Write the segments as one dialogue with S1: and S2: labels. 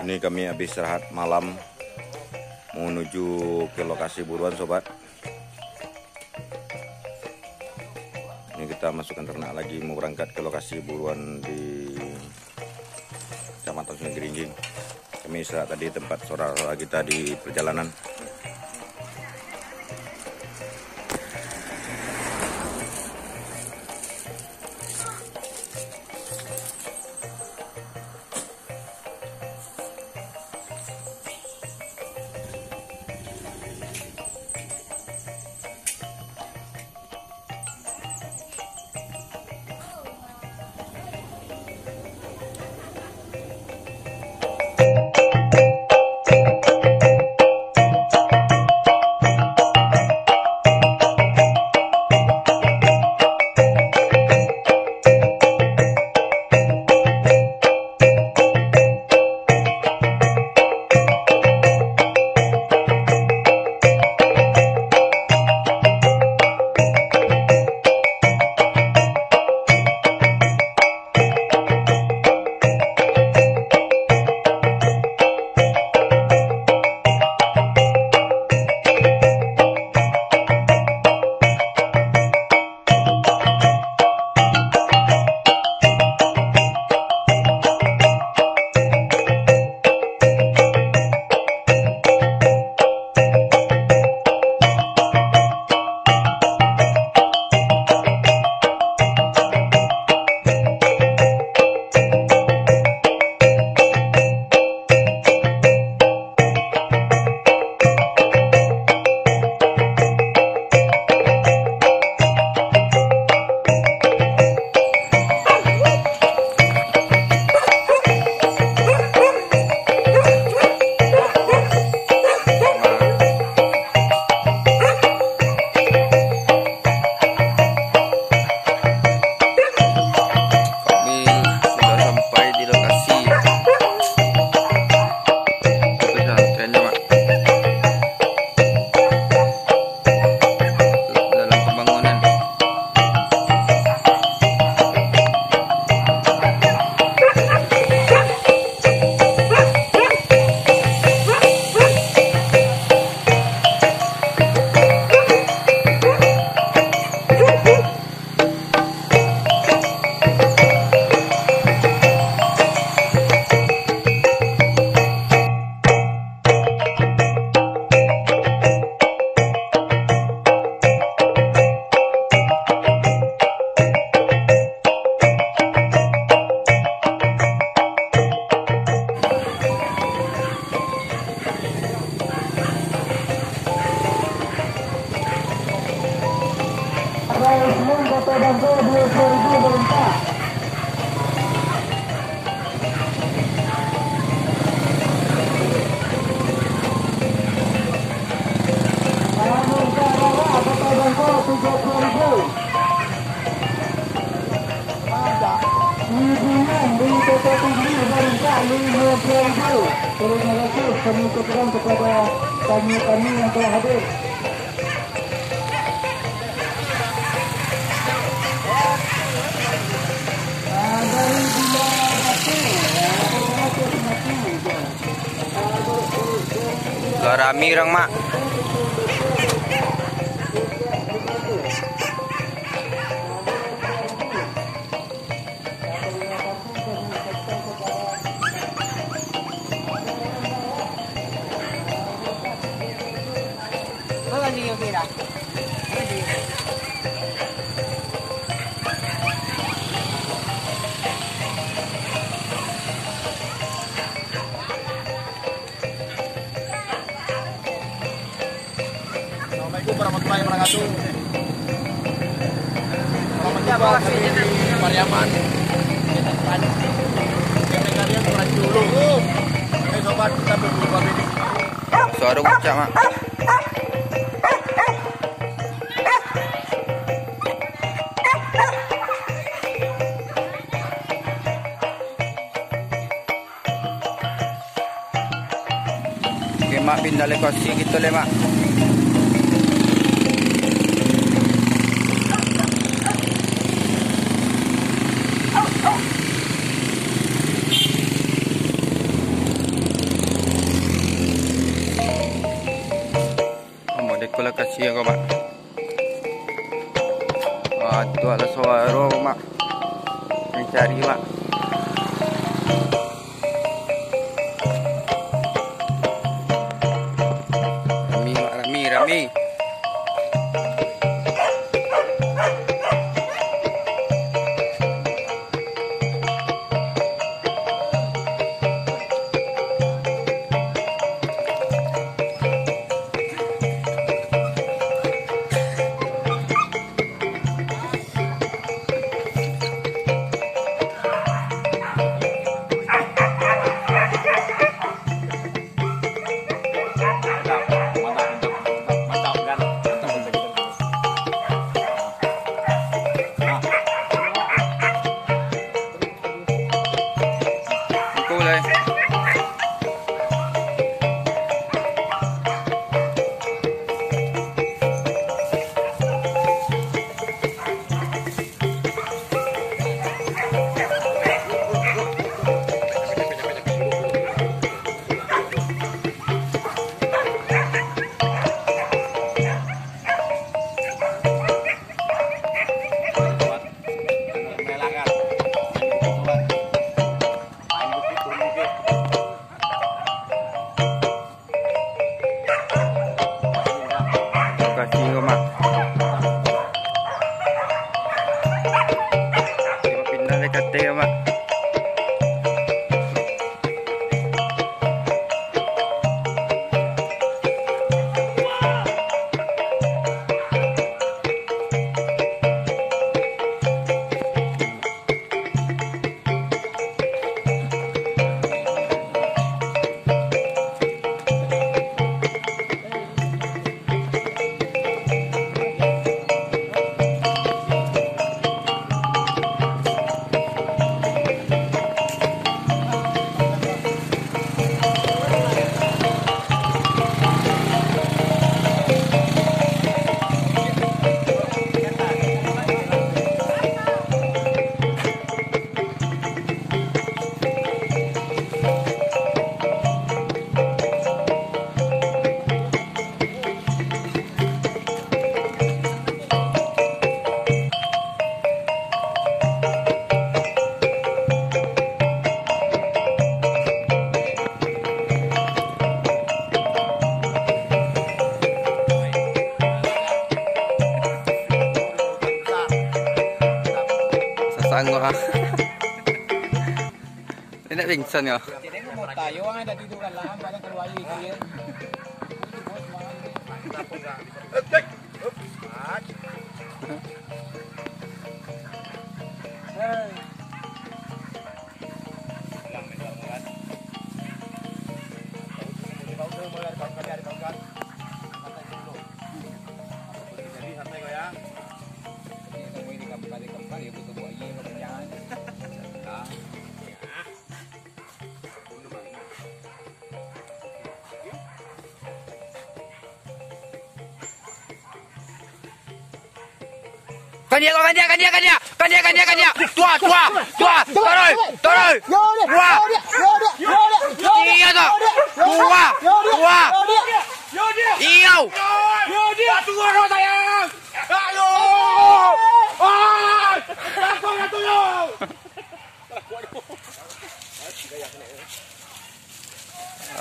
S1: Ini kami habis istirahat malam, menuju ke lokasi buruan sobat. Ini kita masukkan ternak lagi, mau berangkat ke lokasi buruan di Kecamatan Sungai Geringging. Kami istirahat tadi tempat saudara kita di perjalanan.
S2: Terima kasih kami ucapkan kepada tamu-tamu yang telah hadir.
S3: Rami orang mak.
S1: Assalamualaikum warahmatullahi wabarakatuh. Selamat datang di Pariaman. Kita kalian kurang dulu. Sobat kita berburu ini.
S3: Suara ucap mak. Oke mak, pindah lokasi gitu le mak. Iya kok, Mak. Wah, itu ada suara, Mak. Mencari, Mak. Rami, Mak. Rami. Sanggup ah. Ini pingsan ya.
S4: Jadi mau tayo ada di dulan lahan banyak keluar ini.
S3: Kan dia. Tua. Turun. Tua. Iya toh. Tua. Iyo.
S4: Tunggu aku sayang. Ayo.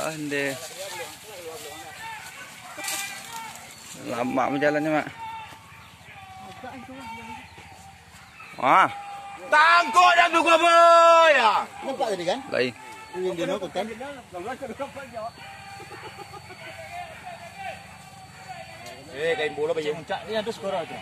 S3: Ande. Lama berjalannya, Mak. Wah,
S4: Tangkut dan tunggu boy.
S2: Nampak tadi kan?
S3: baik.
S2: Yang dia nak kan?
S4: Kain bola baju muncak ni ada skor aja.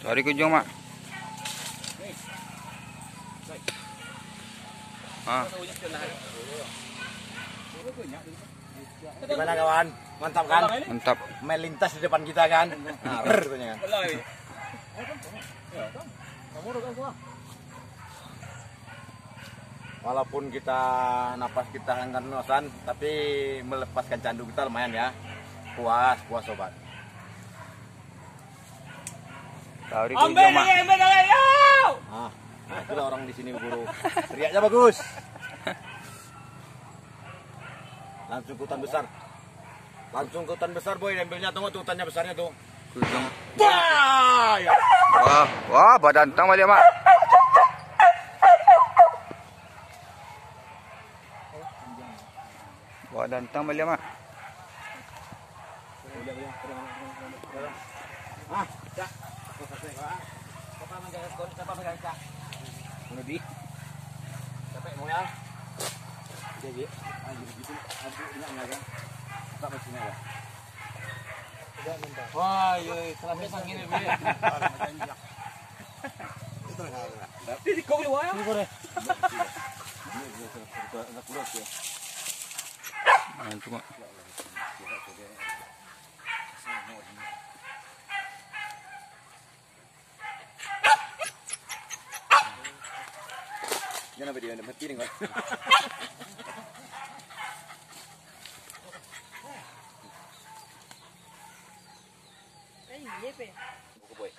S3: Sorry kunjung, Mak. Ah.
S4: Gimana kawan? Mantap kan?
S3: Mantap.
S4: Melintas di depan kita kan? Nah, kan? Walaupun kita napas kita angkat-nosan, tapi melepaskan candu kita lumayan ya. Puas sobat.
S3: Tahu di kujo mak.
S1: Ah, itulah orang di sini buru. Teriaknya bagus. Langsung ke hutan besar. Langsung ke hutan besar boy, ambilnya tunggu tuh hutannya besarnya tuh.
S3: Kujung.
S1: Wah, ya.
S3: Wah, badan tang balik mak. Badan tang balik mak.
S1: Ah, cak. Aku selesai kok. Siapa menjaga skor? Siapa megang cak? Bunuh di. Capek mau ya? Jadi, anjir gitu. Aduh, enggak kan? Tak macam ya. Tidak minta. Wah, yoi, selama sang ini be. Itu enggak. Di kau luar ya? Ini boleh. Ini enggak kurang ya.
S3: Cuma
S1: Jangan video yang mati nih, Buku boy.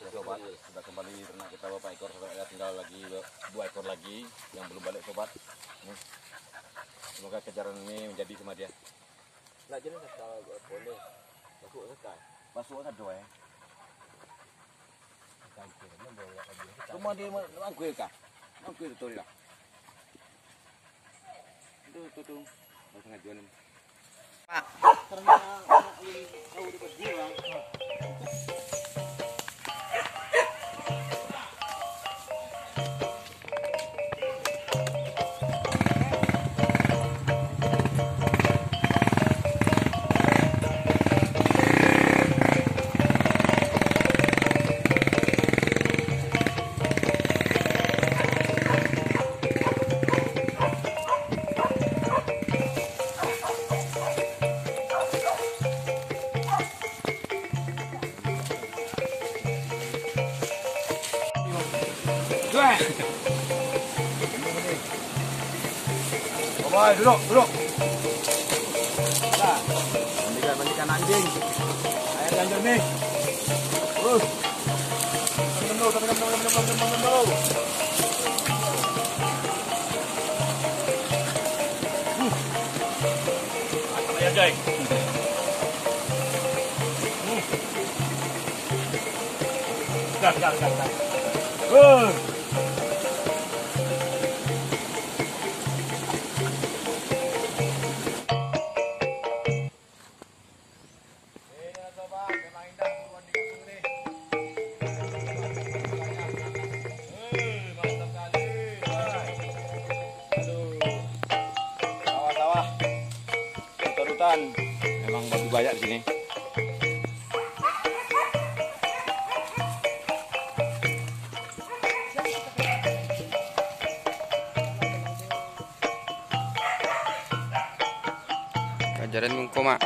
S1: Sudah kembali ternak kita beberapa ekor, tinggal lagi 2 ekor lagi yang belum balik sobat. Semoga kejaran ini menjadi sama dia. Lah jadi kalau boleh masuk sekali. Masuk ada ya. Cuma dia mangkui kah? Mangkui itu lah. Itu. Mau ngajuan. Pak. Karena tahu di dia. Boy, duduk. Nah, mandikan anjing. Air ganjil nih. Terus. Temen dulu. Apa ya, Jay? Gas. Memang babi banyak di sini.
S3: Kajaran mungko mak.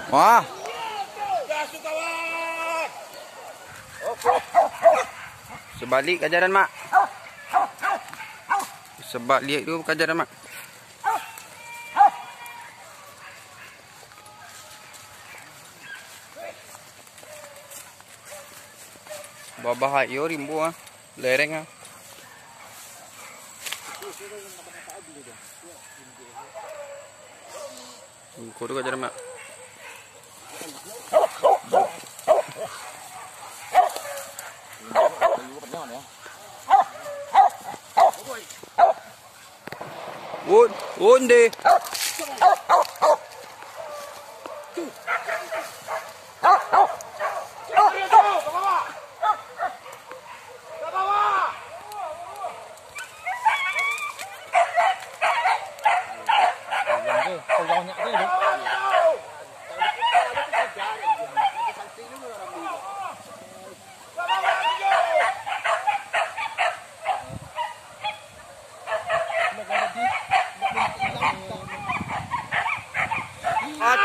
S3: Wah. Sebalik kajaran mak. Sebalik dulu kajaran mak. Babah yo rimbu ah. Lereng ah. Kudu kajaran mak. Onde?
S1: banyak tu.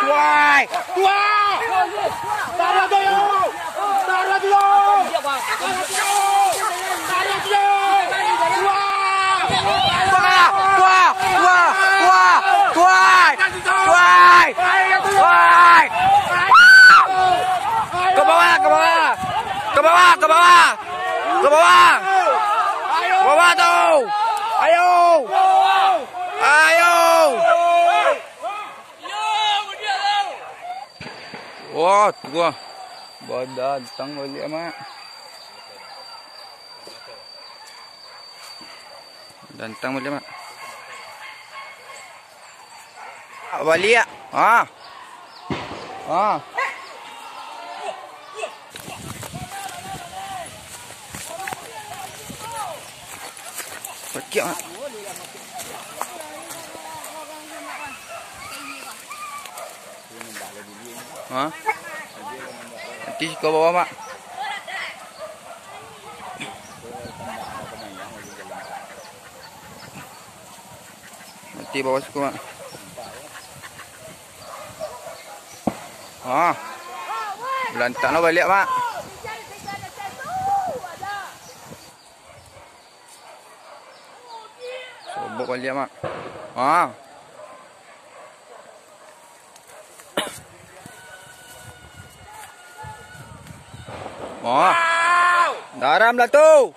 S3: Tuai.
S2: Taruh tu yo. Taruh tu yo.
S3: Ke bawah tu. Ayo. Wah, tua. Badan datang balik mak. Datang balik mak. Balik. Pergi mak. Nanti ke bawah mak. Nanti bawah suku mak. Belantak lah balik mak. Sobok balik mak. Daram lah tu.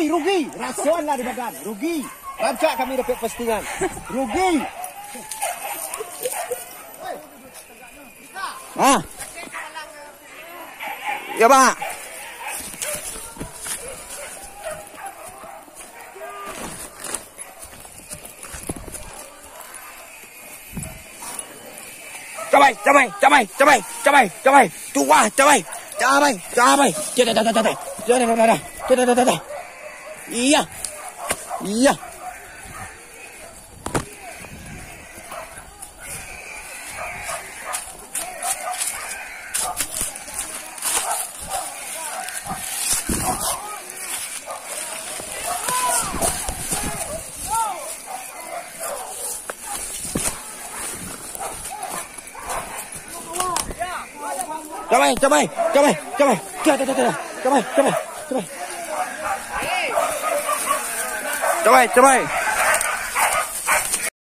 S1: Rugi. Rasuan lah di badan. Rugi. Rancak kami dapat postingan. Rugi.
S3: Ya mak. Cabai. Tua, cabai. Dah. Iya. Cabai.